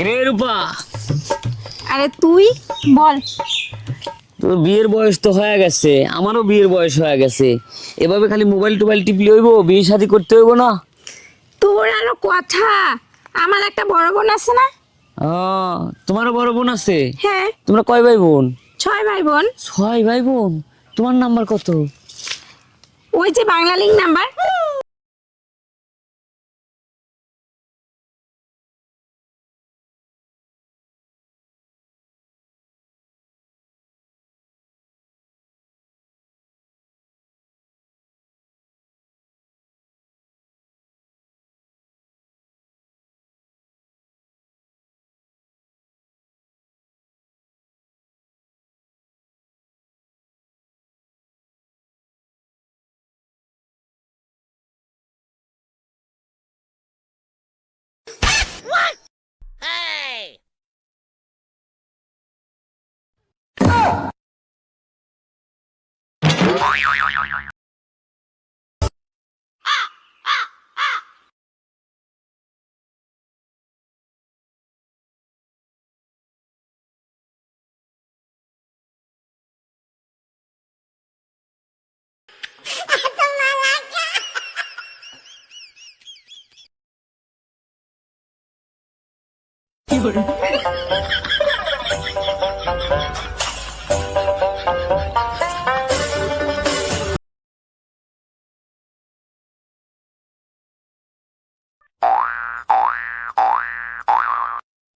রে রূপা, আরে তুই বল। তোর বিয়ের বয়স তো হয়ে গেছে, আমারও বিয়ের বয়স হয়ে গেছে। এভাবে খালি মোবাইল টোবাইল টিপলে হইব? বিয়ে শাদী করতে হইব না? তোর আরো কথা, আমার একটা বড় বোন আছে না? ও, তোমারও বড় বোন আছে? হ্যাঁ, তোমরা কয় ভাই বোন? 6 ভাই বোন। 6 ভাই বোন। তোমার নাম্বার কত? ওই যে বাংলা লিঙ্ক নাম্বার।